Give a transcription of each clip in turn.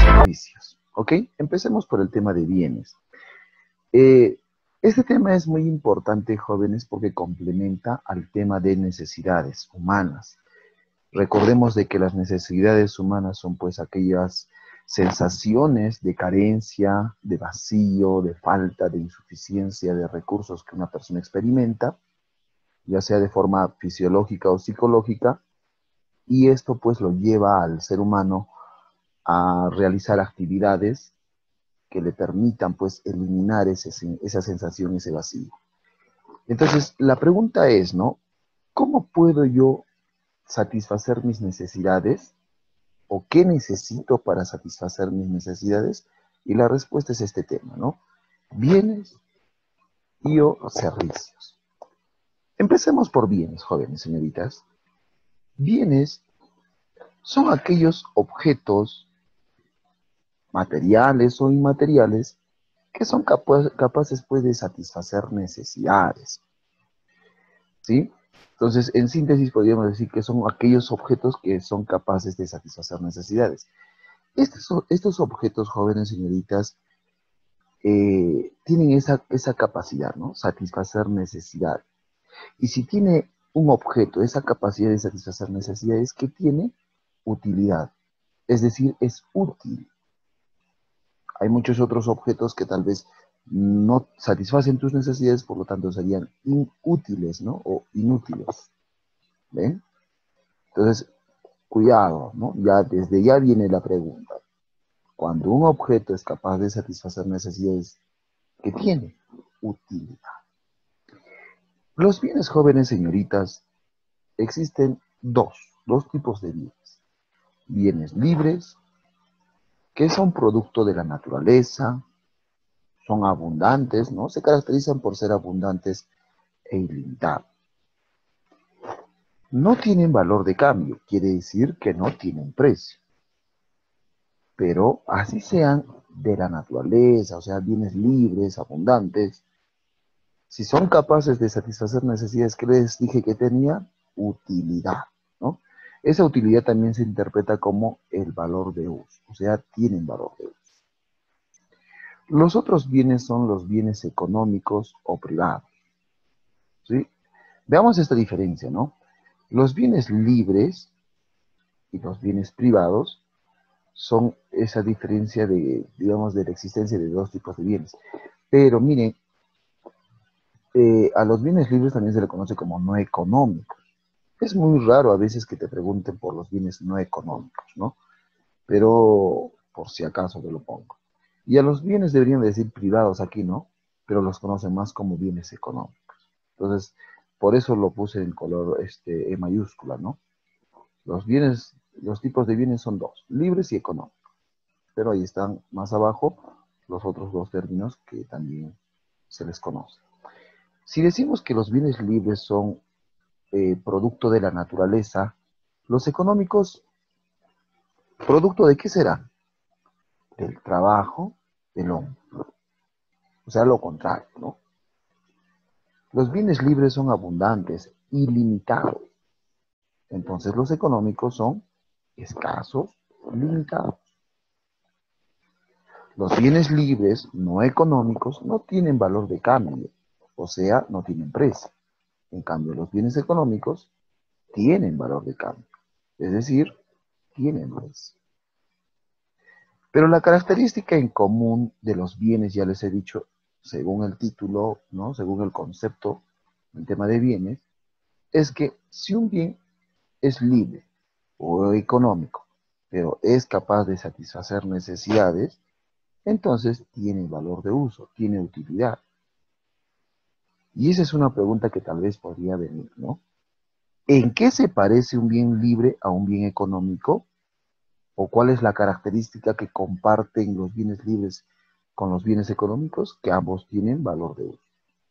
Servicios. ¿Ok? Empecemos por el tema de bienes. Este tema es muy importante, jóvenes, porque complementa al tema de necesidades humanas. Recordemos de que las necesidades humanas son pues aquellas sensaciones de carencia, de vacío, de falta, de insuficiencia de recursos que una persona experimenta, ya sea de forma fisiológica o psicológica, y esto pues lo lleva al ser humano a realizar actividades que le permitan pues eliminar esa sensación, ese vacío. Entonces, la pregunta es, ¿no? ¿Cómo puedo yo satisfacer mis necesidades? ¿O qué necesito para satisfacer mis necesidades? Y la respuesta es este tema, ¿no? Bienes y o servicios. Empecemos por bienes, jóvenes señoritas. Bienes son aquellos objetos materiales o inmateriales que son capaces pues, de satisfacer necesidades, ¿sí? Entonces, en síntesis, podríamos decir que son aquellos objetos que son capaces de satisfacer necesidades. Estos objetos, jóvenes señoritas, tienen esa capacidad, ¿no? Satisfacer necesidades. Y si tiene un objeto esa capacidad de satisfacer necesidades, ¿qué tiene? Utilidad. Es decir, es útil. Hay muchos otros objetos que tal vez no satisfacen tus necesidades, por lo tanto serían inútiles, ¿no? O inútiles. ¿Ven? Entonces, cuidado, ¿no? Ya desde ya viene la pregunta. Cuando un objeto es capaz de satisfacer necesidades, ¿qué tiene? Utilidad. Los bienes, jóvenes señoritas, existen dos tipos de bienes. Bienes libres, que son producto de la naturaleza, son abundantes, ¿no? Se caracterizan por ser abundantes e ilimitados. No tienen valor de cambio, quiere decir que no tienen precio. Pero así sean de la naturaleza, o sea, bienes libres, abundantes, si son capaces de satisfacer necesidades que les dije que tenían, utilidad, ¿no? Esa utilidad también se interpreta como el valor de uso, o sea, tienen valor de uso. Los otros bienes son los bienes económicos o privados, ¿sí? Veamos esta diferencia, ¿no? Los bienes libres y los bienes privados son esa diferencia de, digamos, de la existencia de dos tipos de bienes. Pero miren, a los bienes libres también se le conoce como no económicos. Es muy raro a veces que te pregunten por los bienes no económicos, ¿no? Pero por si acaso te lo pongo. Y a los bienes deberían decir privados aquí, ¿no? Pero los conocen más como bienes económicos. Entonces, por eso lo puse en color E mayúscula, ¿no? Los tipos de bienes son dos, libres y económicos. Pero ahí están más abajo los otros dos términos que también se les conoce. Si decimos que los bienes libres son producto de la naturaleza, los económicos, ¿producto de qué serán? Del trabajo del hombre. O sea, lo contrario, ¿no? Los bienes libres son abundantes, ilimitados. Entonces los económicos son escasos, limitados. Los bienes libres, no económicos, no tienen valor de cambio, o sea, no tienen precio. En cambio, los bienes económicos tienen valor de cambio, es decir, tienen precio. Pero la característica en común de los bienes, ya les he dicho, según el título, ¿no? Según el concepto, el tema de bienes, es que si un bien es libre o económico, pero es capaz de satisfacer necesidades, entonces tiene valor de uso, tiene utilidad. Y esa es una pregunta que tal vez podría venir, ¿no? ¿En qué se parece un bien libre a un bien económico? ¿O cuál es la característica que comparten los bienes libres con los bienes económicos? Que ambos tienen valor de uso.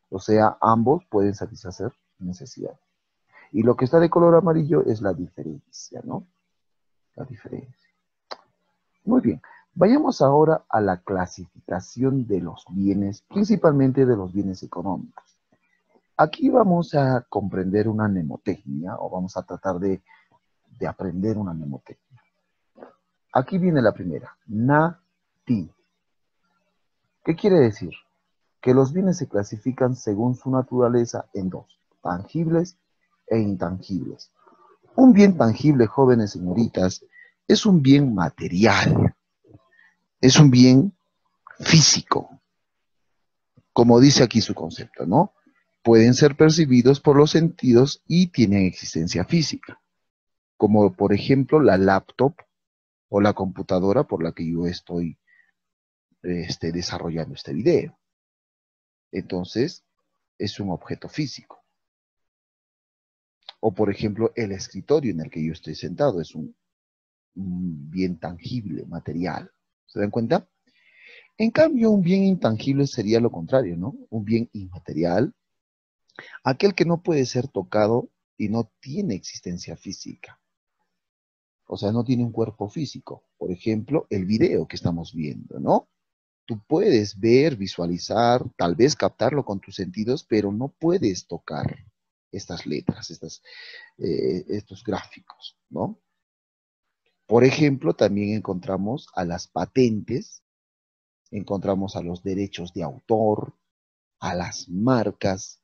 O sea, ambos pueden satisfacer necesidades. Y lo que está de color amarillo es la diferencia, ¿no? La diferencia. Muy bien. Vayamos ahora a la clasificación de los bienes, principalmente de los bienes económicos. Aquí vamos a comprender una mnemotecnia, o vamos a tratar de aprender una mnemotecnia. Aquí viene la primera, NATI. ¿Qué quiere decir? Que los bienes se clasifican según su naturaleza en dos, tangibles e intangibles. Un bien tangible, jóvenes señoritas, es un bien material, es un bien físico, como dice aquí su concepto, ¿no? Pueden ser percibidos por los sentidos y tienen existencia física, como por ejemplo la laptop o la computadora por la que yo estoy desarrollando este video. Entonces, es un objeto físico. O por ejemplo, el escritorio en el que yo estoy sentado es un bien tangible, material. ¿Se dan cuenta? En cambio, un bien intangible sería lo contrario, ¿no? Un bien inmaterial, aquel que no puede ser tocado y no tiene existencia física. O sea, no tiene un cuerpo físico. Por ejemplo, el video que estamos viendo, ¿no? Tú puedes ver, visualizar, tal vez captarlo con tus sentidos, pero no puedes tocar estas letras, estos gráficos, ¿no? Por ejemplo, también encontramos a las patentes, encontramos a los derechos de autor, a las marcas,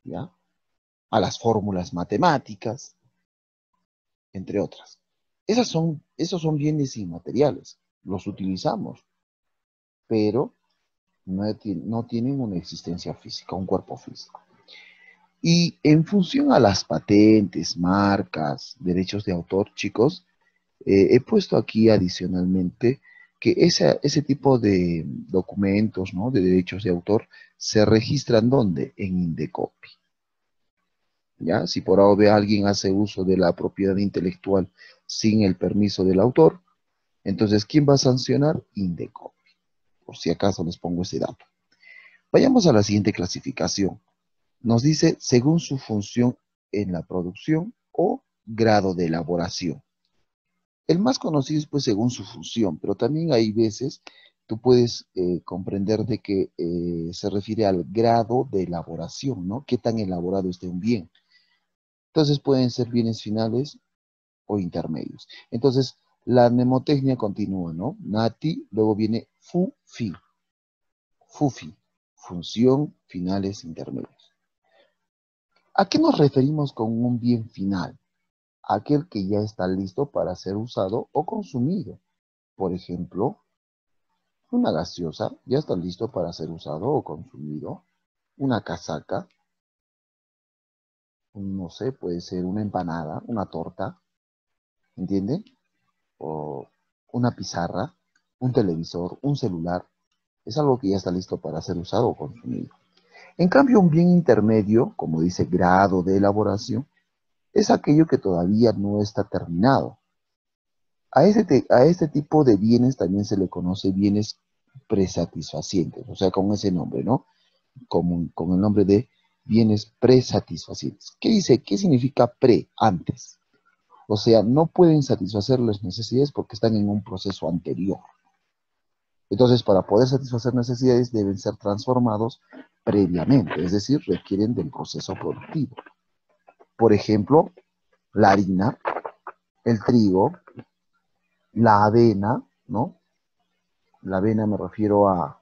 ¿ya? A las fórmulas matemáticas, entre otras. Esos son bienes inmateriales, los utilizamos, pero no tienen una existencia física, un cuerpo físico. Y en función a las patentes, marcas, derechos de autor, chicos, he puesto aquí adicionalmente que ese tipo de documentos, ¿no? De derechos de autor se registran ¿dónde? En Indecopi. ¿Ya? Si por A o B alguien hace uso de la propiedad intelectual sin el permiso del autor, entonces ¿quién va a sancionar? Indecopi. Por si acaso les pongo ese dato. Vayamos a la siguiente clasificación. Nos dice según su función en la producción o grado de elaboración. El más conocido es pues según su función, pero también hay veces tú puedes comprender de que se refiere al grado de elaboración, ¿no? ¿Qué tan elaborado esté un bien? Entonces pueden ser bienes finales o intermedios. Entonces la mnemotecnia continúa, ¿no? Nati, luego viene FUFI. FUFI, función, finales, intermedios. ¿A qué nos referimos con un bien final? Aquel que ya está listo para ser usado o consumido. Por ejemplo, una gaseosa ya está listo para ser usado o consumido. Una casaca, no sé, puede ser una empanada, una torta, ¿entienden? O una pizarra, un televisor, un celular. Es algo que ya está listo para ser usado o consumido. En cambio, un bien intermedio, como dice grado de elaboración, es aquello que todavía no está terminado. A este tipo de bienes también se le conoce bienes presatisfacientes, o sea, con ese nombre, ¿no? Con el nombre de bienes presatisfacientes. ¿Qué dice? ¿Qué significa pre? Antes. O sea, no pueden satisfacer las necesidades porque están en un proceso anterior. Entonces, para poder satisfacer necesidades deben ser transformados previamente, es decir, requieren del proceso productivo. Por ejemplo, la harina, el trigo, la avena, ¿no? La avena me refiero a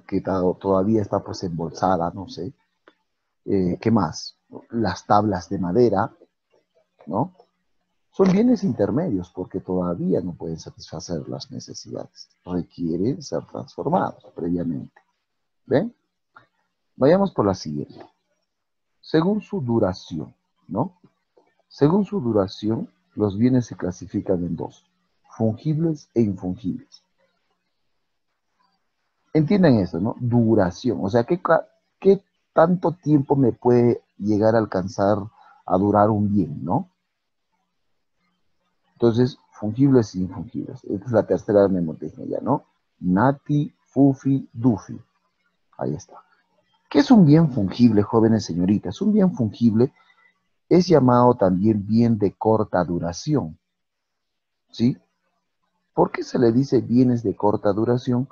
que todavía está pues embolsada, no sé. ¿Qué más? Las tablas de madera, ¿no? Son bienes intermedios porque todavía no pueden satisfacer las necesidades. Requieren ser transformados previamente. ¿Ven? Vayamos por la siguiente. Según su duración, ¿no? Según su duración, los bienes se clasifican en dos, fungibles e infungibles. Entienden eso, ¿no? Duración, o sea, ¿qué tanto tiempo me puede llegar a alcanzar a durar un bien, ¿no? Entonces, fungibles e infungibles. Esta es la tercera mnemotecnia ya, ¿no? Nati, Fufi, Dufi. Ahí está. ¿Qué es un bien fungible, jóvenes señoritas? Un bien fungible es llamado también bien de corta duración, ¿sí? ¿Por qué se le dice bienes de corta duración?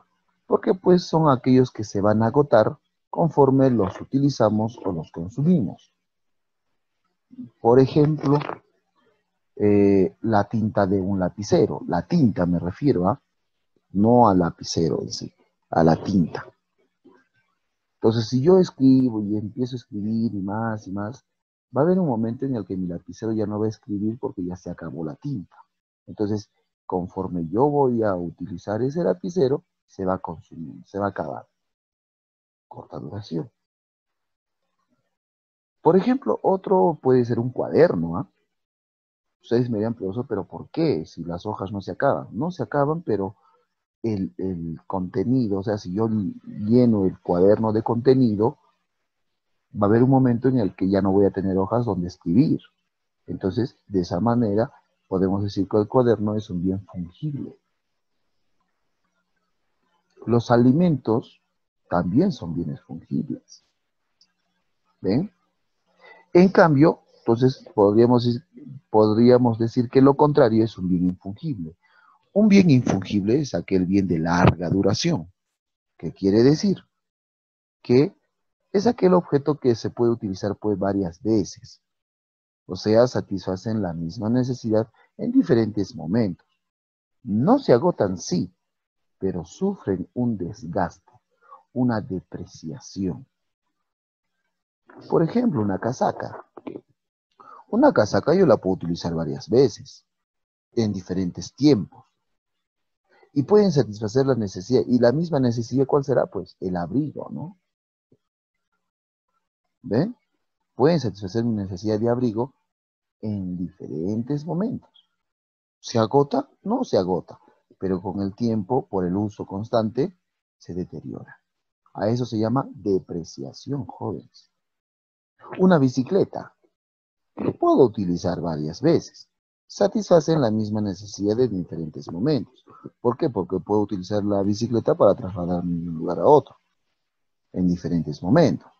Porque pues son aquellos que se van a agotar conforme los utilizamos o los consumimos. Por ejemplo, la tinta de un lapicero. La tinta me refiero a, no al lapicero en sí, a la tinta. Entonces, si yo escribo y empiezo a escribir y más, va a haber un momento en el que mi lapicero ya no va a escribir porque ya se acabó la tinta. Entonces, conforme yo voy a utilizar ese lapicero, se va consumiendo, se va a acabar. Corta duración. Por ejemplo, otro puede ser un cuaderno, ¿ah? Ustedes me dirán, profesor, pero ¿por qué? Si las hojas no se acaban. No se acaban, pero el contenido, o sea, si yo lleno el cuaderno de contenido, va a haber un momento en el que ya no voy a tener hojas donde escribir. Entonces, de esa manera, podemos decir que el cuaderno es un bien fungible. Los alimentos también son bienes fungibles. ¿Ven? En cambio, entonces podríamos decir que lo contrario es un bien infungible. Un bien infungible es aquel bien de larga duración. ¿Qué quiere decir? Que es aquel objeto que se puede utilizar pues varias veces. O sea, satisfacen la misma necesidad en diferentes momentos. No se agotan, sí, pero sufren un desgaste, una depreciación. Por ejemplo, una casaca. Una casaca yo la puedo utilizar varias veces, en diferentes tiempos. Y pueden satisfacer la necesidad. ¿Y la misma necesidad cuál será? Pues el abrigo, ¿no? ¿Ven? Pueden satisfacer mi necesidad de abrigo en diferentes momentos. ¿Se agota? No se agota, pero con el tiempo, por el uso constante, se deteriora. A eso se llama depreciación, jóvenes. Una bicicleta, lo puedo utilizar varias veces. Satisfacen la misma necesidad en diferentes momentos. ¿Por qué? Porque puedo utilizar la bicicleta para trasladarme de un lugar a otro, en diferentes momentos.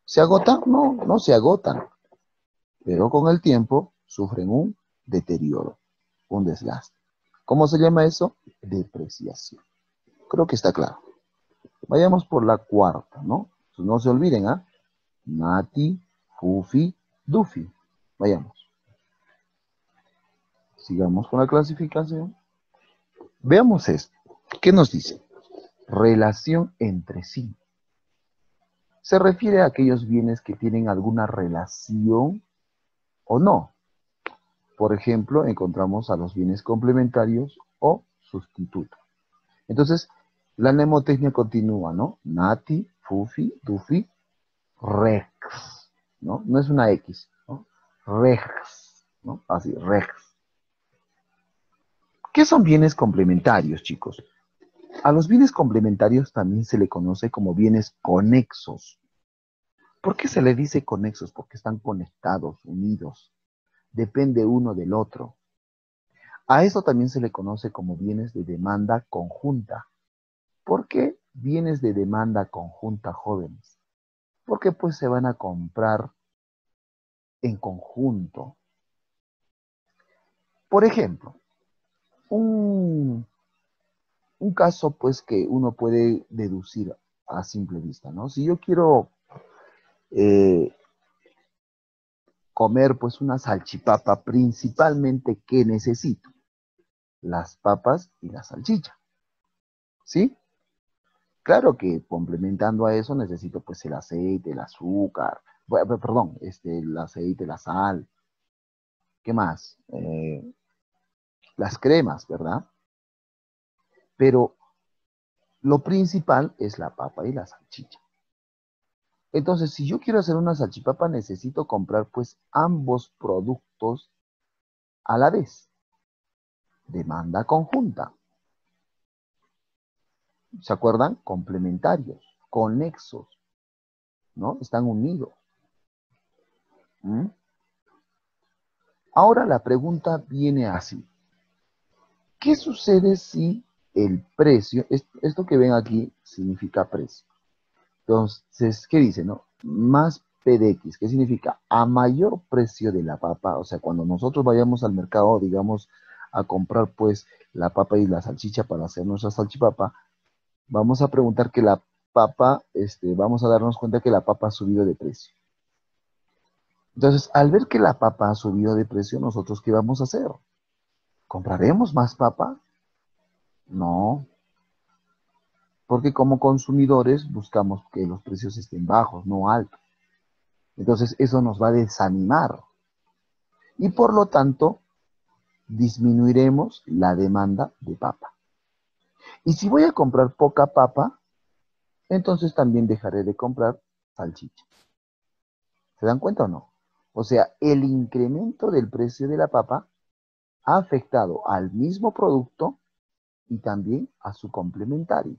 ¿Se agotan? No, no se agotan, pero con el tiempo sufren un deterioro, un desgaste. ¿Cómo se llama eso? Depreciación. Creo que está claro. Vayamos por la cuarta, ¿no? Entonces, no se olviden, ¿ah? Nati, Fufi, Dufi. Vayamos. Sigamos con la clasificación. Veamos esto. ¿Qué nos dice? Relación entre sí. Se refiere a aquellos bienes que tienen alguna relación o no. Por ejemplo, encontramos a los bienes complementarios o sustitutos. Entonces, la mnemotecnia continúa, ¿no? Nati, Fufi, Dufi, Rex, ¿no? No es una X, ¿no? Rex, ¿no? Así, Rex. ¿Qué son bienes complementarios, chicos? A los bienes complementarios también se le conoce como bienes conexos. ¿Por qué se le dice conexos? Porque están conectados, unidos. Depende uno del otro. A eso también se le conoce como bienes de demanda conjunta. ¿Por qué bienes de demanda conjunta, jóvenes? Porque pues se van a comprar en conjunto. Por ejemplo, un caso pues que uno puede deducir a simple vista, ¿no? Si yo quiero eh, comer pues una salchipapa, principalmente, ¿qué necesito? Las papas y la salchicha, ¿sí? Claro que complementando a eso necesito pues el aceite, el azúcar, perdón, el aceite, la sal, ¿qué más? Las cremas, ¿verdad? Pero lo principal es la papa y la salchicha. Entonces, si yo quiero hacer una salchipapa, necesito comprar pues ambos productos a la vez. Demanda conjunta. ¿Se acuerdan? Complementarios, conexos, ¿no? Están unidos. ¿Mm? Ahora la pregunta viene así. ¿Qué sucede si el precio, esto que ven aquí significa precio? Entonces, ¿qué dice, no? Más P de X, ¿qué significa? A mayor precio de la papa, o sea, cuando nosotros vayamos al mercado, digamos, a comprar pues la papa y la salchicha para hacer nuestra salchipapa, vamos a preguntar que papa, vamos a darnos cuenta que la papa ha subido de precio. Entonces, al ver que la papa ha subido de precio, ¿nosotros qué vamos a hacer? ¿Compraremos más papa? No, porque como consumidores buscamos que los precios estén bajos, no altos. Entonces, eso nos va a desanimar. Y por lo tanto, disminuiremos la demanda de papa. Y si voy a comprar poca papa, entonces también dejaré de comprar salchicha. ¿Se dan cuenta o no? O sea, el incremento del precio de la papa ha afectado al mismo producto y también a su complementario.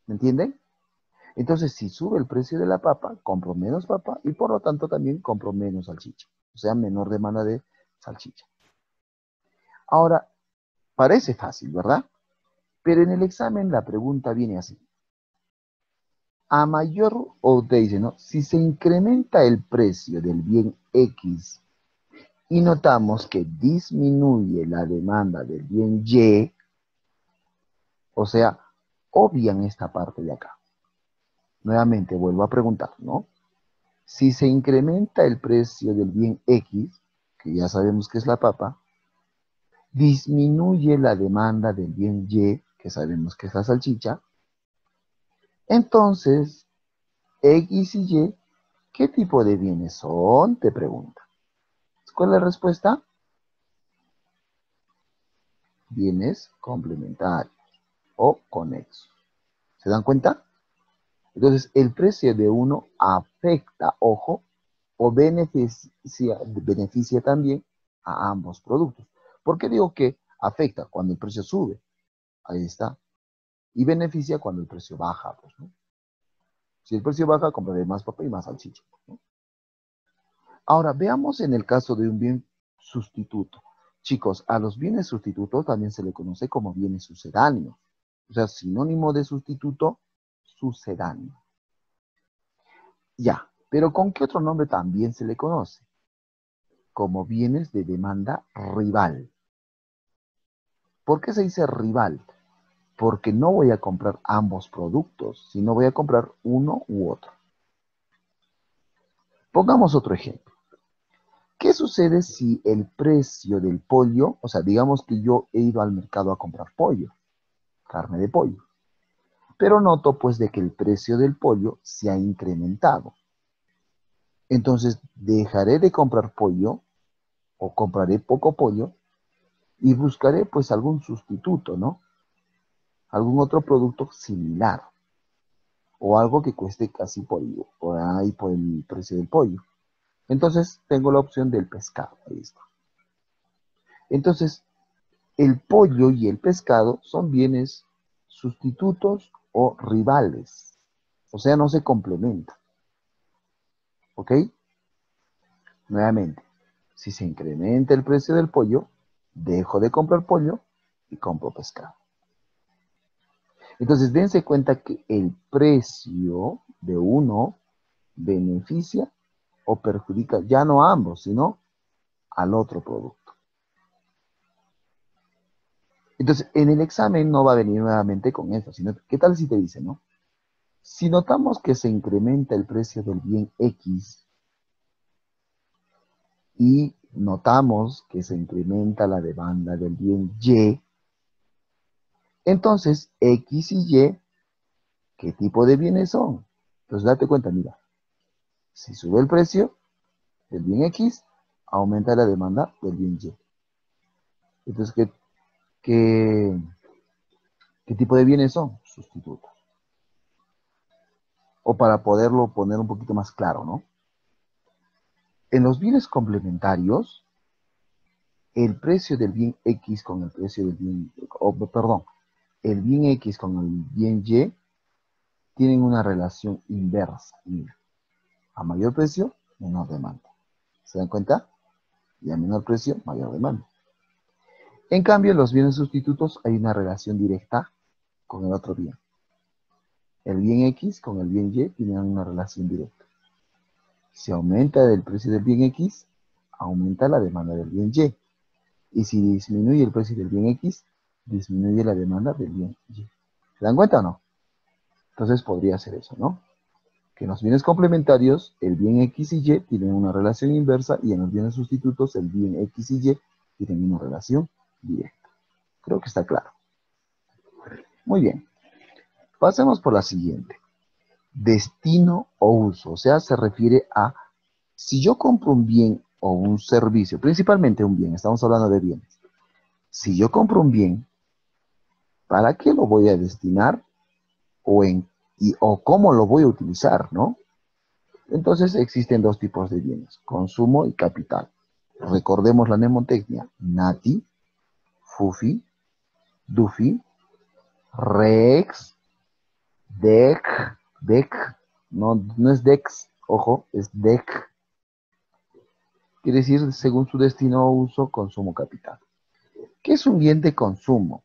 ¿Me entienden? Entonces, si sube el precio de la papa, compro menos papa y por lo tanto también compro menos salchicha. O sea, menor demanda de salchicha. Ahora, parece fácil, ¿verdad? Pero en el examen la pregunta viene así. A mayor, o te dice, ¿no? Si se incrementa el precio del bien X y notamos que disminuye la demanda del bien Y, o sea, obvian esta parte de acá. Nuevamente vuelvo a preguntar, ¿no? Si se incrementa el precio del bien X, que ya sabemos que es la papa, disminuye la demanda del bien Y, que sabemos que es la salchicha, entonces, X y Y, ¿qué tipo de bienes son? Te pregunta. ¿Cuál es la respuesta? Bienes complementarios o conexos. ¿Se dan cuenta? Entonces, el precio de uno afecta, ojo, o beneficia también a ambos productos. ¿Por qué digo que afecta? Cuando el precio sube. Ahí está. Y beneficia cuando el precio baja. Pues, ¿no? Si el precio baja, compraré más papa y más salchicha. ¿No? Ahora, veamos en el caso de un bien sustituto. Chicos, a los bienes sustitutos también se le conoce como bienes sucedáneos. O sea, sinónimo de sustituto, sucedáneo. Ya, pero ¿con qué otro nombre también se le conoce? Como bienes de demanda rival. ¿Por qué se dice rival? Porque no voy a comprar ambos productos, sino voy a comprar uno u otro. Pongamos otro ejemplo. ¿Qué sucede si el precio del pollo, o sea, digamos que yo he ido al mercado a comprar pollo, carne de pollo, pero noto pues de que el precio del pollo se ha incrementado? Entonces dejaré de comprar pollo o compraré poco pollo y buscaré pues algún sustituto, ¿no? Algún otro producto similar o algo que cueste casi por ahí por el precio del pollo. Entonces tengo la opción del pescado. Ahí está. Entonces, el pollo y el pescado son bienes sustitutos o rivales. O sea, no se complementan. ¿Ok? Nuevamente, si se incrementa el precio del pollo, dejo de comprar pollo y compro pescado. Entonces, dense cuenta que el precio de uno beneficia o perjudica ya no a ambos, sino al otro producto. Entonces, en el examen no va a venir nuevamente con eso, sino, ¿qué tal si te dice, no? Si notamos que se incrementa el precio del bien X y notamos que se incrementa la demanda del bien Y, entonces X y Y, ¿qué tipo de bienes son? Entonces date cuenta, mira, si sube el precio del bien X, aumenta la demanda del bien Y. Entonces, qué, qué tipo de bienes son? Sustitutos. O para poderlo poner un poquito más claro, ¿no? En los bienes complementarios, el precio del bien X con el precio del bien, perdón, el bien X con el bien Y tienen una relación inversa. Mira, a mayor precio, menor demanda. ¿Se dan cuenta? Y a menor precio, mayor demanda. En cambio, en los bienes sustitutos hay una relación directa con el otro bien. El bien X con el bien Y tienen una relación directa. Si aumenta el precio del bien X, aumenta la demanda del bien Y. Y si disminuye el precio del bien X, disminuye la demanda del bien Y. ¿Se dan cuenta o no? Entonces podría ser eso, ¿no? Que en los bienes complementarios, el bien X y Y tienen una relación inversa y en los bienes sustitutos, el bien X y Y tienen una relación directa. Creo que está claro. Muy bien. Pasemos por la siguiente. Destino o uso. O sea, se refiere a si yo compro un bien o un servicio, principalmente un bien, estamos hablando de bienes. Si yo compro un bien, ¿para qué lo voy a destinar o cómo lo voy a utilizar, ¿no? Entonces existen dos tipos de bienes, consumo y capital. Recordemos la mnemotecnia, NATI, FUFI, DUFI, REX, DEC, no es DEX, ojo, es DEC. Quiere decir, según su destino o uso, consumo capital. ¿Qué es un bien de consumo?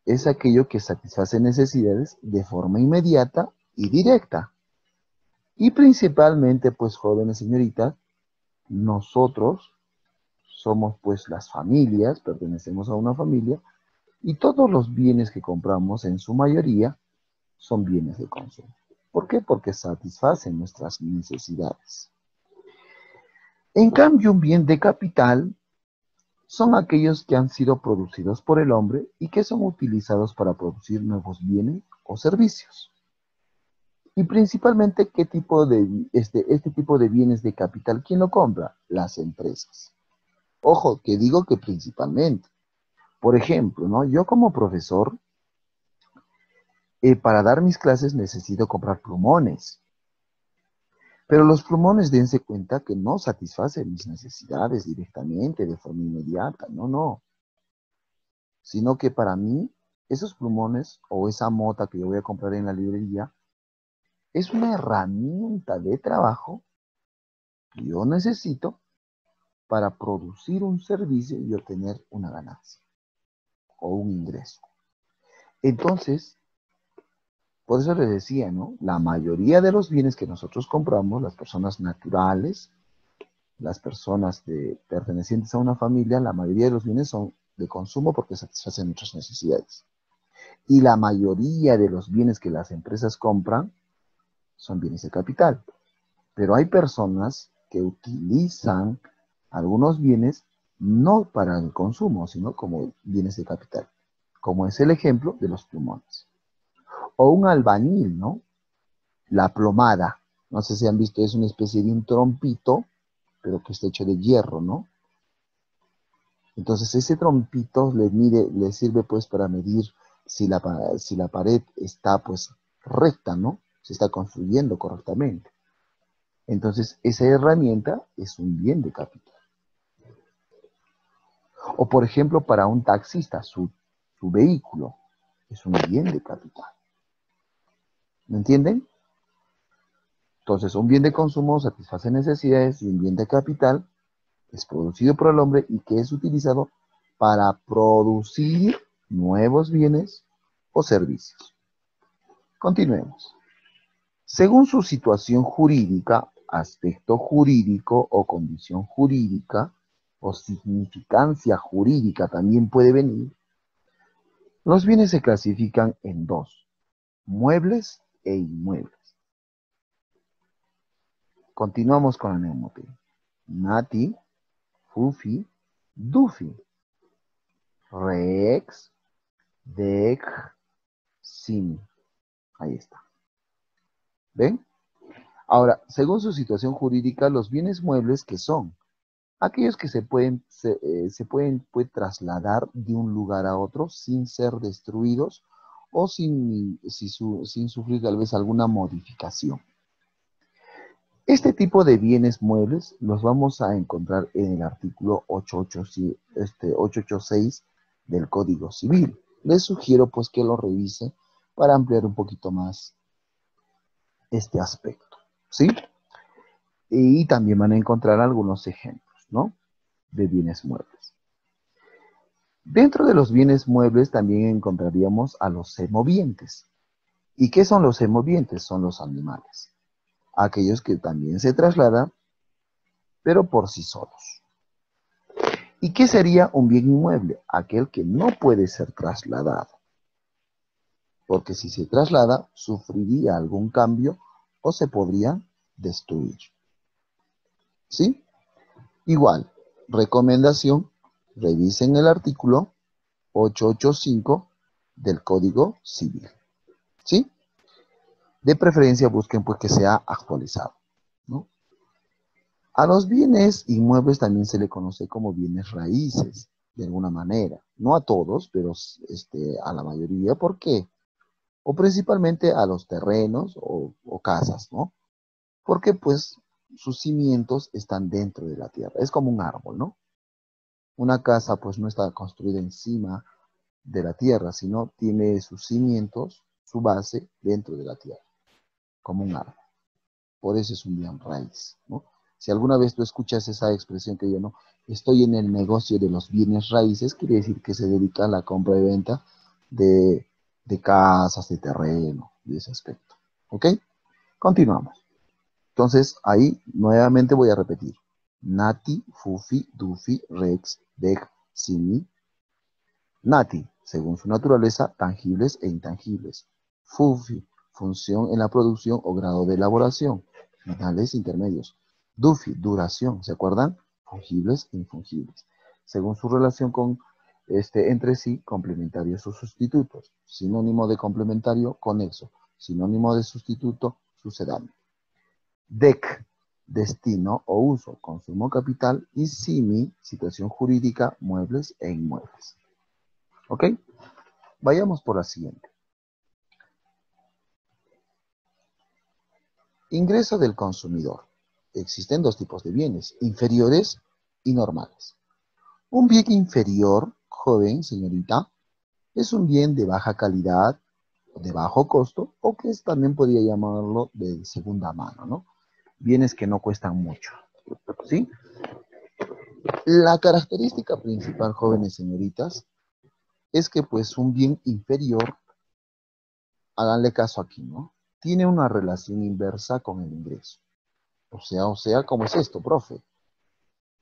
Es aquello que satisface necesidades de forma inmediata y directa. Y principalmente, pues jóvenes señoritas, nosotros somos pues las familias, pertenecemos a una familia, y todos los bienes que compramos en su mayoría son bienes de consumo. ¿Por qué? Porque satisfacen nuestras necesidades. En cambio, un bien de capital son aquellos que han sido producidos por el hombre y que son utilizados para producir nuevos bienes o servicios. Y principalmente, ¿qué tipo de, este tipo de bienes de capital, quién lo compra? Las empresas. Ojo, que digo que principalmente. Por ejemplo, ¿no? Yo como profesor, para dar mis clases necesito comprar plumones. Pero los plumones, dense cuenta que no satisfacen mis necesidades directamente, de forma inmediata. No, no. Sino que para mí, esos plumones o esa mota que yo voy a comprar en la librería es una herramienta de trabajo que yo necesito para producir un servicio y obtener una ganancia o un ingreso. Entonces, por eso les decía, ¿no? La mayoría de los bienes que nosotros compramos, las personas naturales, las personas pertenecientes a una familia, la mayoría de los bienes son de consumo porque satisfacen nuestras necesidades. Y la mayoría de los bienes que las empresas compran son bienes de capital. Pero hay personas que utilizan algunos bienes no para el consumo, sino como bienes de capital, como es el ejemplo de los plumones. O un albañil, ¿no? La plomada, no sé si han visto, es una especie de un trompito, pero que está hecho de hierro, ¿no? Entonces ese trompito le sirve pues para medir si la pared está pues recta, ¿no? Se está construyendo correctamente. Entonces esa herramienta es un bien de capital. O por ejemplo para un taxista, su vehículo es un bien de capital. ¿Me entienden? Entonces un bien de consumo satisface necesidades y un bien de capital es producido por el hombre y que es utilizado para producir nuevos bienes o servicios. Continuemos. Según su situación jurídica, aspecto jurídico o condición jurídica o significancia jurídica también puede venir, los bienes se clasifican en dos, muebles e inmuebles. Continuamos con la mnemotecnia. Nati, Fufi, Dufi, Rex, Dec, Sim. Ahí está. ¿Ven? Ahora, según su situación jurídica, los bienes muebles que son aquellos que puede trasladar de un lugar a otro sin ser destruidos o sin sufrir tal vez alguna modificación. Este tipo de bienes muebles los vamos a encontrar en el artículo 886 del Código Civil. Les sugiero pues que lo revise para ampliar un poquito más este aspecto, ¿sí? Y también van a encontrar algunos ejemplos, ¿no? De bienes muebles. Dentro de los bienes muebles también encontraríamos a los semovientes. ¿Y qué son los semovientes? Son los animales. Aquellos que también se trasladan, pero por sí solos. ¿Y qué sería un bien inmueble? Aquel que no puede ser trasladado. porque si se traslada, sufriría algún cambio o se podría destruir. ¿Sí? Igual, recomendación, revisen el artículo 885 del Código Civil. ¿Sí? De preferencia busquen pues que sea actualizado, ¿no? A los bienes inmuebles también se le conoce como bienes raíces, de alguna manera. No a todos, pero a la mayoría. ¿Por qué? O principalmente a los terrenos o casas, ¿no? Porque pues sus cimientos están dentro de la tierra. Es como un árbol, ¿no? Una casa pues no está construida encima de la tierra, sino tiene sus cimientos, su base dentro de la tierra, como un árbol. Por eso es un bien raíz, ¿no? Si alguna vez tú escuchas esa expresión que yo no estoy en el negocio de los bienes raíces, quiere decir que se dedica a la compra y venta de, de casas, de terreno, de ese aspecto. ¿Ok? Continuamos. Entonces, ahí nuevamente voy a repetir. Nati, Fufi, Dufi, Rex, Deg, Simi. Nati, según su naturaleza, tangibles e intangibles. Fufi, función en la producción o grado de elaboración. Finales intermedios. Dufi, duración, ¿se acuerdan? Fungibles e infungibles. Según su relación entre sí, complementarios o sustitutos. Sinónimo de complementario, conexo. Sinónimo de sustituto, sucedáneo. DEC, destino o uso, consumo capital, y SIMI, situación jurídica, muebles e inmuebles. ¿Ok? Vayamos por la siguiente. Ingreso del consumidor. Existen dos tipos de bienes, inferiores y normales. Un bien inferior, joven, señorita, es un bien de baja calidad, de bajo costo, o que también podría llamarlo de segunda mano, ¿no? Bienes que no cuestan mucho, ¿sí? La característica principal, jóvenes señoritas, es que pues un bien inferior, háganle caso aquí, ¿no? Tiene una relación inversa con el ingreso. O sea, ¿cómo es esto, profe?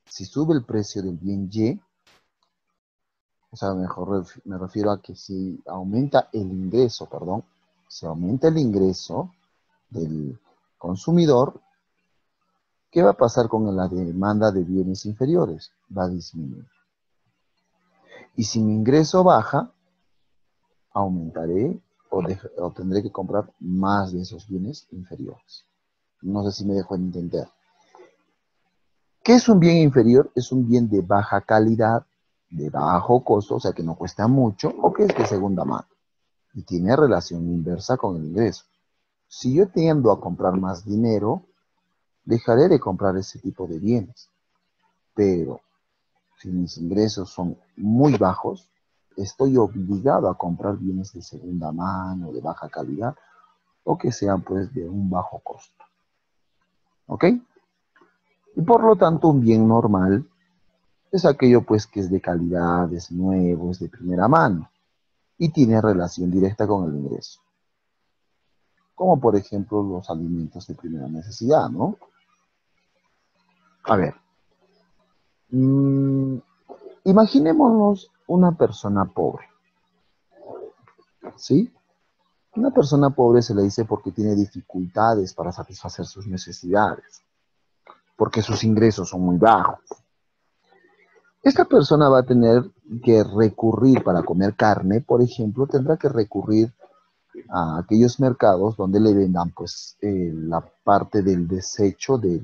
Si sube el precio del bien Y, o sea, mejor me refiero a que si aumenta el ingreso, perdón, si aumenta el ingreso del consumidor, ¿qué va a pasar con la demanda de bienes inferiores? Va a disminuir. Y si mi ingreso baja, aumentaré o tendré que comprar más de esos bienes inferiores. No sé si me dejo entender. ¿Qué es un bien inferior? Es un bien de baja calidad, de bajo costo, o sea que no cuesta mucho, o que es de segunda mano. Y tiene relación inversa con el ingreso. Si yo tiendo a comprar más dinero, dejaré de comprar ese tipo de bienes. Pero si mis ingresos son muy bajos, estoy obligado a comprar bienes de segunda mano, de baja calidad, o que sean pues de un bajo costo. ¿Ok? Y por lo tanto un bien normal es aquello pues que es de calidad, es nuevo, es de primera mano y tiene relación directa con el ingreso. Como por ejemplo los alimentos de primera necesidad, ¿no? A ver, imaginémonos una persona pobre, ¿sí? Una persona pobre se le dice porque tiene dificultades para satisfacer sus necesidades, porque sus ingresos son muy bajos. Esta persona va a tener que recurrir para comer carne, por ejemplo, tendrá que recurrir a aquellos mercados donde le vendan pues la parte del desecho de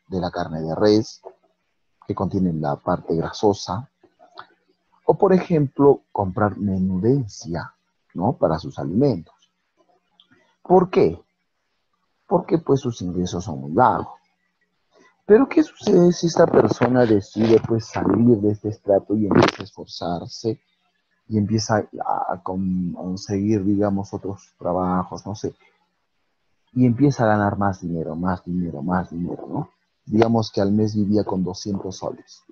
la carne de res, que contiene la parte grasosa, o por ejemplo, comprar menudencia, ¿no? Para sus alimentos. ¿Por qué? Porque pues sus ingresos son muy bajos. Pero ¿qué sucede si esta persona decide pues salir de este estrato y empieza a esforzarse y empieza a conseguir, digamos, otros trabajos, no sé, y empieza a ganar más dinero, más dinero, más dinero, ¿no? Digamos que al mes vivía con 200 soles.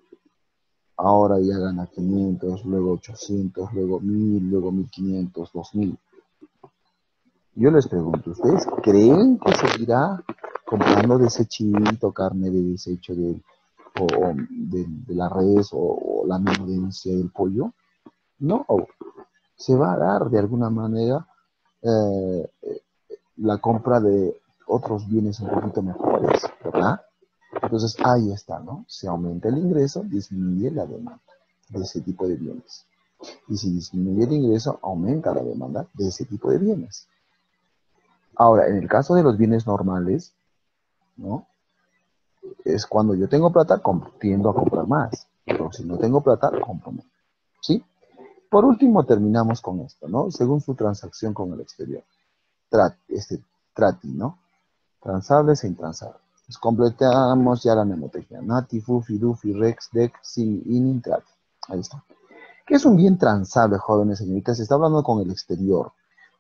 Ahora ya gana 500, luego 800, luego 1000, luego 1500, 2000. Yo les pregunto, ¿ustedes creen que seguirá comprando desechito, carne de desecho de la res o la menudencia del pollo? No, se va a dar de alguna manera eh, la compra de otros bienes un poquito mejores, ¿verdad? Entonces ahí está, ¿no? Se aumenta el ingreso, disminuye la demanda de ese tipo de bienes. Y si disminuye el ingreso, aumenta la demanda de ese tipo de bienes. Ahora, en el caso de los bienes normales, ¿no? Es cuando yo tengo plata, tiendo a comprar más. Pero si no tengo plata, compro menos. ¿Sí? Por último, terminamos con esto, ¿no? Según su transacción con el exterior. Trati, ¿no? Transables e intransables. Pues completamos ya la mnemotecnia. Nati, Fufi, Dufi, Rex, Dec, Simi, Inin, Trati. Ahí está. ¿Qué es un bien transable, jóvenes señoritas? Se está hablando con el exterior.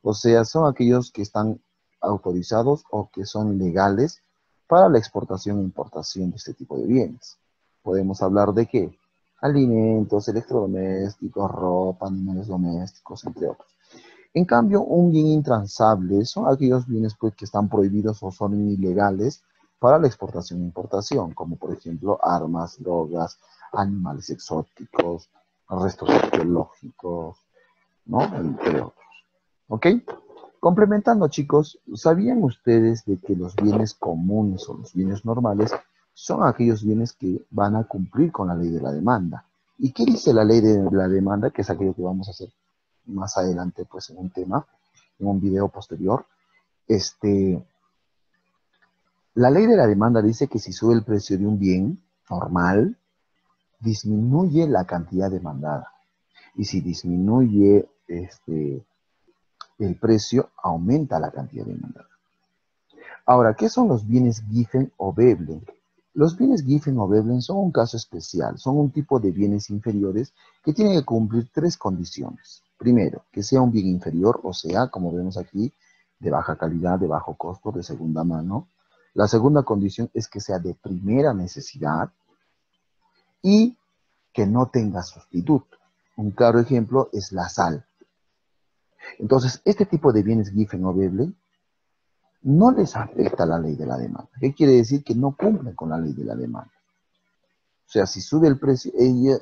O sea, son aquellos que están autorizados o que son legales para la exportación e importación de este tipo de bienes. Podemos hablar de qué? Alimentos, electrodomésticos, ropa, animales domésticos, entre otros. En cambio, un bien intransable son aquellos bienes pues, que están prohibidos o son ilegales para la exportación e importación, como por ejemplo armas, drogas, animales exóticos, restos arqueológicos, ¿no? Entre otros. ¿Ok? Complementando, chicos, ¿sabían ustedes de que los bienes comunes o los bienes normales son aquellos bienes que van a cumplir con la ley de la demanda? ¿Y qué dice la ley de la demanda? Que es aquello que vamos a hacer más adelante, pues, en un tema, en un video posterior. La ley de la demanda dice que si sube el precio de un bien normal, disminuye la cantidad demandada. Y si disminuye el precio, aumenta la cantidad demandada. Ahora, ¿qué son los bienes Giffen o Veblen? Los bienes Giffen o Veblen son un caso especial, son un tipo de bienes inferiores que tienen que cumplir tres condiciones. Primero, que sea un bien inferior, o sea, como vemos aquí, de baja calidad, de bajo costo, de segunda mano. La segunda condición es que sea de primera necesidad y que no tenga sustituto. Un claro ejemplo es la sal. Entonces, este tipo de bienes Giffen o Veblen no les afecta la ley de la demanda. ¿Qué quiere decir? Que no cumplen con la ley de la demanda. O sea, si sube el precio,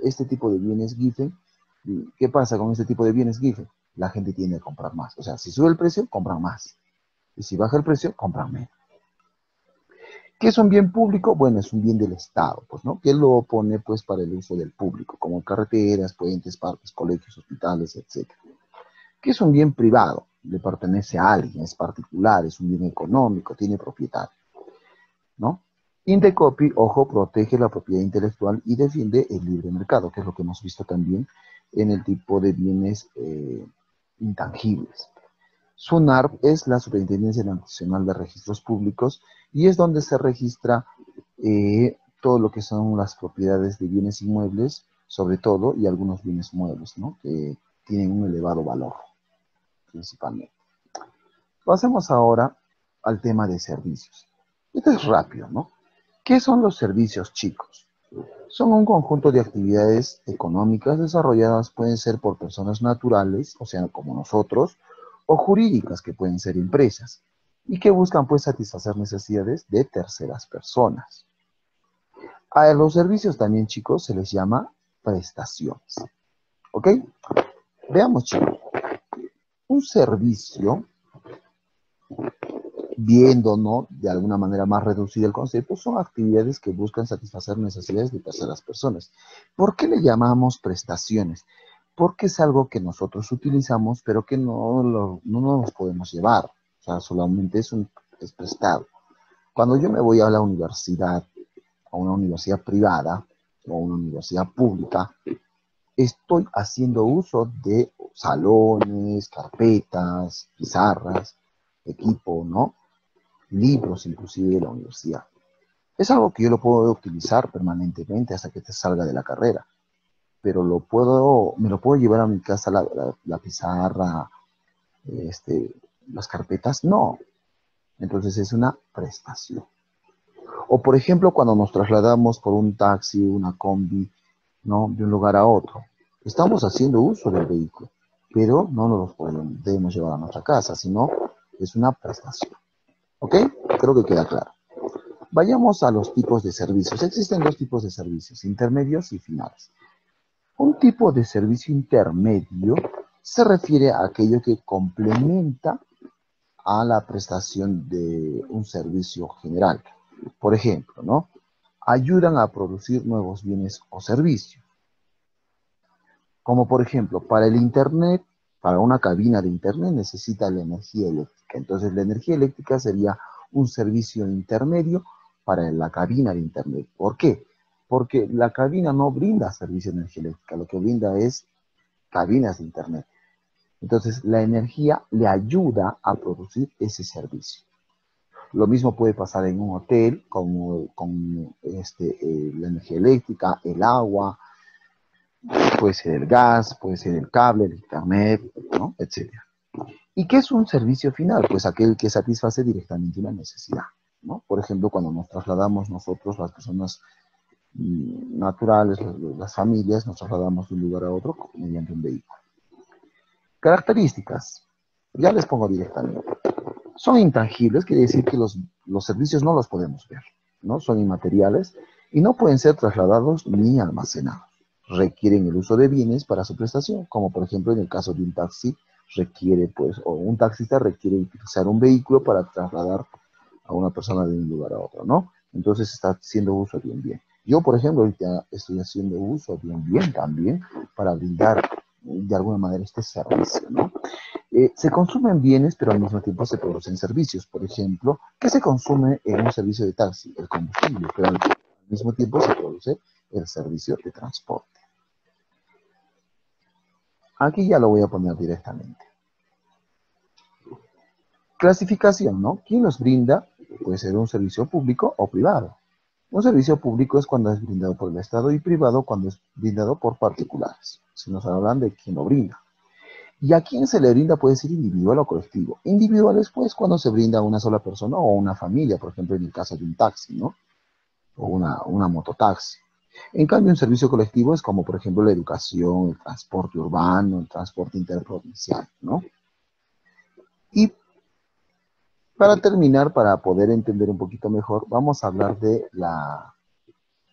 este tipo de bienes Giffen, ¿qué pasa con este tipo de bienes Giffen? La gente tiende a comprar más. O sea, si sube el precio, compran más. Y si baja el precio, compran menos. ¿Qué es un bien público? Bueno, es un bien del Estado, pues, ¿no? Que lo pone, pues, para el uso del público, como carreteras, puentes, parques, colegios, hospitales, etc. ¿Qué es un bien privado? Le pertenece a alguien, es particular, es un bien económico, tiene propietario, ¿no? Indecopy, ojo, protege la propiedad intelectual y defiende el libre mercado, que es lo que hemos visto también en el tipo de bienes intangibles. SUNARP es la Superintendencia Nacional de Registros Públicos y es donde se registra todo lo que son las propiedades de bienes inmuebles, sobre todo, y algunos bienes muebles, ¿no? Que tienen un elevado valor, principalmente. Pasemos ahora al tema de servicios. Esto es rápido, ¿no? ¿Qué son los servicios, chicos? Son un conjunto de actividades económicas desarrolladas, pueden ser por personas naturales, o sea, como nosotros, o jurídicas, que pueden ser empresas, y que buscan, pues, satisfacer necesidades de terceras personas. A los servicios también, chicos, se les llama prestaciones. ¿Ok? Veamos, chicos. Un servicio, viendo, ¿no?, de alguna manera más reducida el concepto, son actividades que buscan satisfacer necesidades de terceras personas. ¿Por qué le llamamos prestaciones? Porque es algo que nosotros utilizamos, pero que no nos podemos llevar. O sea, solamente es prestado. Cuando yo me voy a la universidad, a una universidad privada o a una universidad pública, estoy haciendo uso de salones, carpetas, pizarras, equipo, ¿no? Libros inclusive de la universidad. Es algo que yo lo puedo utilizar permanentemente hasta que te salga de la carrera, pero me lo puedo llevar a mi casa la pizarra, las carpetas, no. Entonces es una prestación. O por ejemplo, cuando nos trasladamos por un taxi, una combi, ¿no?, de un lugar a otro, estamos haciendo uso del vehículo, pero no nos lo debemos llevar a nuestra casa, sino es una prestación. ¿Ok? Creo que queda claro. Vayamos a los tipos de servicios. Existen dos tipos de servicios, intermedios y finales. Un tipo de servicio intermedio se refiere a aquello que complementa a la prestación de un servicio general. Por ejemplo, ¿no? Ayudan a producir nuevos bienes o servicios. Como por ejemplo, para el Internet, para una cabina de Internet necesita la energía eléctrica. Entonces, la energía eléctrica sería un servicio intermedio para la cabina de Internet. ¿Por qué? Porque la cabina no brinda servicio de energía eléctrica, lo que brinda es cabinas de Internet. Entonces, la energía le ayuda a producir ese servicio. Lo mismo puede pasar en un hotel con la energía eléctrica, el agua, puede ser el gas, puede ser el cable, el internet, ¿no? Etcétera. ¿Y qué es un servicio final? Pues aquel que satisface directamente una necesidad, ¿no? Por ejemplo, cuando nos trasladamos nosotros, las personas naturales, las familias, nos trasladamos de un lugar a otro mediante un vehículo. Características, ya les pongo directamente. Son intangibles, quiere decir que los servicios no los podemos ver, ¿no? Son inmateriales y no pueden ser trasladados ni almacenados. Requieren el uso de bienes para su prestación, como por ejemplo en el caso de un taxi, requiere, pues, o un taxista requiere utilizar un vehículo para trasladar a una persona de un lugar a otro, ¿no? Entonces está haciendo uso de un bien. Yo, por ejemplo, ahorita estoy haciendo uso de un bien también para brindar de alguna manera este servicio, ¿no? Se consumen bienes, pero al mismo tiempo se producen servicios. Por ejemplo, ¿qué se consume en un servicio de taxi? El combustible, pero al mismo tiempo se produce el servicio de transporte. Aquí ya lo voy a poner directamente. Clasificación, ¿no? ¿Quién los brinda? Puede ser un servicio público o privado. Un servicio público es cuando es brindado por el Estado y privado cuando es brindado por particulares. Si nos hablan de quién lo brinda. ¿Y a quién se le brinda? Puede ser individual o colectivo. Individual es pues cuando se brinda a una sola persona o a una familia, por ejemplo en el caso de un taxi, ¿no? O una mototaxi. En cambio, un servicio colectivo es como por ejemplo la educación, el transporte urbano, el transporte interprovincial, ¿no? Y para terminar, para poder entender un poquito mejor, vamos a hablar de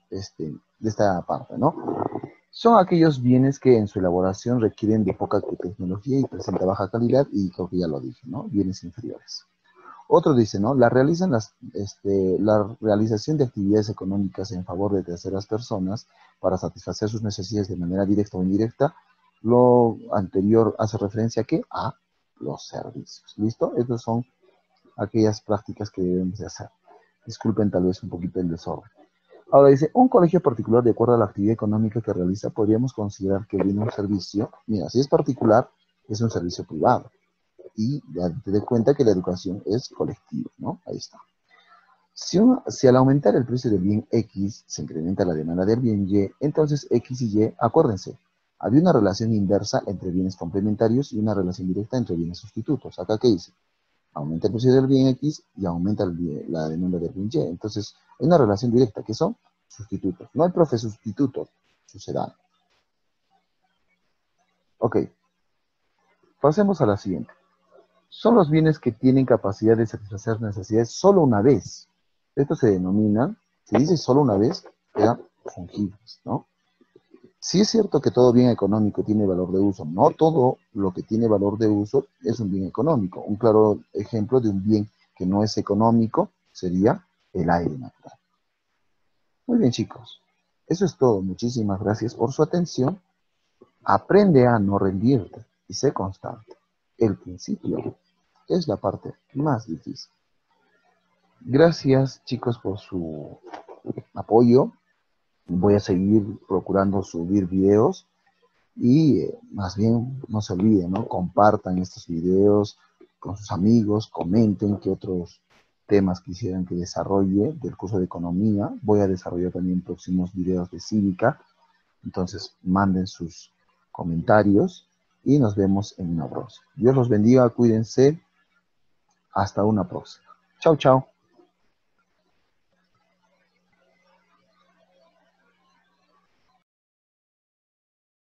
de esta parte, ¿no? Son aquellos bienes que en su elaboración requieren de poca tecnología y presenta baja calidad, y creo que ya lo dije, ¿no? Bienes inferiores. Otro dice, ¿no? La realización de actividades económicas en favor de terceras personas para satisfacer sus necesidades de manera directa o indirecta. Lo anterior hace referencia ¿a qué? A los servicios. ¿Listo? Estas son aquellas prácticas que debemos de hacer. Disculpen tal vez un poquito el desorden. Ahora dice, un colegio particular, de acuerdo a la actividad económica que realiza, podríamos considerar que viene un servicio. Mira, si es particular, es un servicio privado. Y ya te das cuenta que la educación es colectiva, ¿no? Ahí está. Si al aumentar el precio del bien X se incrementa la demanda del bien Y, entonces X y Y, acuérdense, había una relación inversa entre bienes complementarios y una relación directa entre bienes sustitutos. Acá, ¿qué dice? Aumenta el precio del bien X y aumenta la demanda del bien Y. Entonces, hay una relación directa, que son sustitutos. No hay profe sustitutos, sucederán. Ok, pasemos a la siguiente. Son los bienes que tienen capacidad de satisfacer necesidades solo una vez. Esto se denomina, se dice solo una vez, quedan fungibles, ¿no? Sí es cierto que todo bien económico tiene valor de uso. No todo lo que tiene valor de uso es un bien económico. Un claro ejemplo de un bien que no es económico sería el aire natural. Muy bien, chicos. Eso es todo. Muchísimas gracias por su atención. Aprende a no rendirte y sé constante. El principio es la parte más difícil. Gracias, chicos, por su apoyo. Voy a seguir procurando subir videos y más bien no se olviden, ¿no? Compartan estos videos con sus amigos, comenten qué otros temas quisieran que desarrolle del curso de economía. Voy a desarrollar también próximos videos de cívica, entonces manden sus comentarios y nos vemos en una próxima. Dios los bendiga, cuídense, hasta una próxima. Chao, chao.